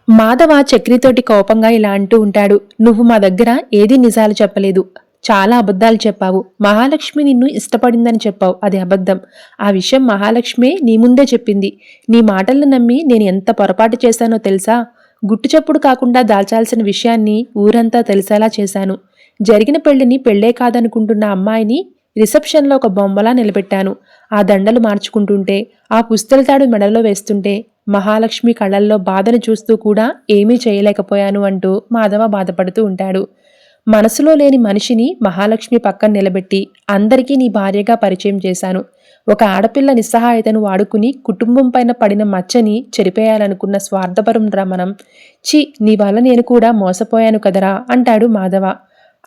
మాధవ చక్రితోటి కోపంగా ఇలా అంటూ ఉంటాడు. నువ్వు మా దగ్గర ఏదీ నిజాలు చెప్పలేదు. చాలా అబద్ధాలు చెప్పావు. మహాలక్ష్మి నిన్ను ఇష్టపడిందని చెప్పావు. అది అబద్ధం. ఆ విషయం మహాలక్ష్మే నీ ముందే చెప్పింది. నీ మాటలను నమ్మి నేను ఎంత పొరపాటు చేశానో తెలుసా? గుట్టుచప్పుడు కాకుండా దాల్చాల్సిన విషయాన్ని ఊరంతా తెలిసేలా చేశాను. జరిగిన పెళ్లిని పెళ్లే కాదనుకుంటున్న అమ్మాయిని రిసెప్షన్లో ఒక బొమ్మలా నిలబెట్టాను. ఆ దండలు మార్చుకుంటుంటే, ఆ పుస్తల తాడు మెడలో వేస్తుంటే మహాలక్ష్మి కళ్ళల్లో బాధను చూస్తూ కూడా ఏమీ చేయలేకపోయాను అంటూ మాధవ బాధపడుతూ ఉంటాడు. మనసులో లేని మనిషిని మహాలక్ష్మి పక్కన నిలబెట్టి అందరికీ నీ భార్యగా పరిచయం చేశాను. ఒక ఆడపిల్ల నిస్సహాయతను వాడుకుని కుటుంబం పైన పడిన మచ్చని చెరిపేయాలనుకున్న స్వార్థపరం రమణం. ఛీ, నీ వల్ల నేను కూడా మోసపోయాను కదరా అంటాడు మాధవ.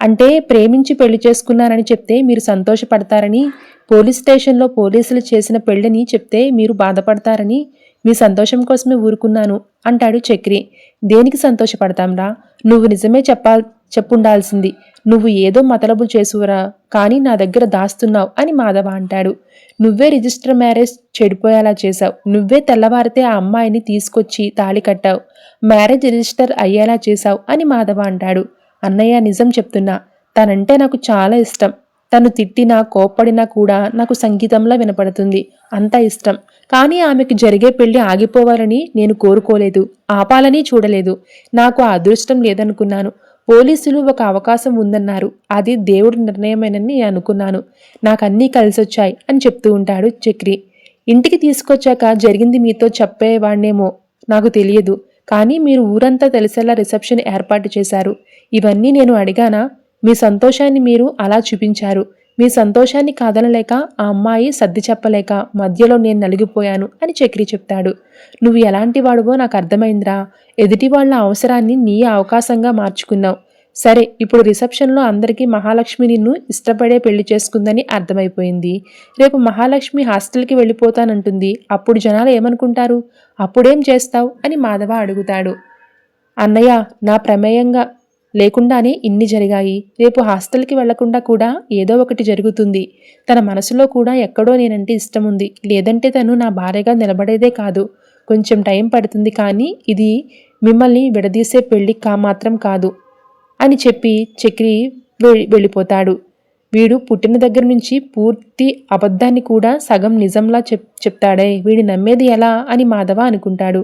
అంటే ప్రేమించి పెళ్లి చేసుకున్నానని చెప్తే మీరు సంతోషపడతారని, పోలీస్ స్టేషన్లో పోలీసులు చేసిన పెళ్లిని చెప్తే మీరు బాధపడతారని మీ సంతోషం కోసమే ఊరుకున్నాను అంటాడు చక్రి. దేనికి సంతోషపడతాంరా? నువ్వు నిజమే చెప్పుండాల్సింది. నువ్వు ఏదో మతలబు చేసువురా, కానీ నా దగ్గర దాస్తున్నావు అని మాధవ అంటాడు. నువ్వే రిజిస్టర్ మ్యారేజ్ చెడిపోయేలా చేశావు. నువ్వే తెల్లవారితే ఆ అమ్మాయిని తీసుకొచ్చి తాళి కట్టావు. మ్యారేజ్ రిజిస్టర్ అయ్యేలా చేశావు అని మాధవ అంటాడు. అన్నయ్య, నిజం చెప్తున్నా. తనంటే నాకు చాలా ఇష్టం. తను తిట్టినా కోప్పడినా కూడా నాకు సంగీతంలా వినపడుతుంది. అంత ఇష్టం. కానీ ఆమెకు జరిగే పెళ్లి ఆగిపోవాలని నేను కోరుకోలేదు. ఆపాలని చూడలేదు. నాకు ఆ అదృష్టం లేదనుకున్నాను. పోలీసులు ఒక అవకాశం ఉందన్నారు. అది దేవుడి నిర్ణయమేనని నేను అనుకున్నాను. నాకన్నీ కలిసొచ్చాయి అని చెప్తూ ఉంటాడు చక్రి. ఇంటికి తీసుకొచ్చాక జరిగింది మీతో చెప్పేవాణ్ణేమో నాకు తెలియదు. కానీ మీరు ఊరంతా తెలిసేలా రిసెప్షన్ ఏర్పాటు చేశారు. ఇవన్నీ నేను అడిగానా? మీ సంతోషాన్ని మీరు అలా చూపించారు. మీ సంతోషాన్ని కాదనలేక ఆ అమ్మాయి సర్ది చెప్పలేక మధ్యలో నేను నలిగిపోయాను అని చక్రి చెప్తాడు. నువ్వు ఎలాంటి వాడువో నాకు అర్థమైందిరా. ఎదుటి వాళ్ళ అవసరాన్ని నీ అవకాశంగా మార్చుకున్నావు. సరే, ఇప్పుడు రిసెప్షన్లో అందరికీ మహాలక్ష్మి నిన్ను ఇష్టపడే పెళ్లి చేసుకుందని అర్థమైపోయింది. రేపు మహాలక్ష్మి హాస్టల్కి వెళ్ళిపోతానంటుంది. అప్పుడు జనాలు ఏమనుకుంటారు? అప్పుడేం చేస్తావు అని మాధవ అడుగుతాడు. అన్నయ్య, నా ప్రమేయంగా లేకుండానే ఇన్ని జరిగాయి. రేపు హాస్టల్కి వెళ్లకుండా కూడా ఏదో ఒకటి జరుగుతుంది. తన మనసులో కూడా ఎక్కడో నేనంటే ఇష్టం ఉంది. లేదంటే తను నా భార్యగా నిలబడేదే కాదు. కొంచెం టైం పడుతుంది, కానీ ఇది మిమ్మల్ని విడదీసే పెళ్లి మాత్రం కాదు అని చెప్పి చక్రి వెళ్ళిపోతాడు. వీడు పుట్టిన దగ్గర నుంచి పూర్తి అబద్ధాన్ని కూడా సగం నిజంలా చెప్తాడే, వీడి నమ్మేది ఎలా అని మాధవ అనుకుంటాడు.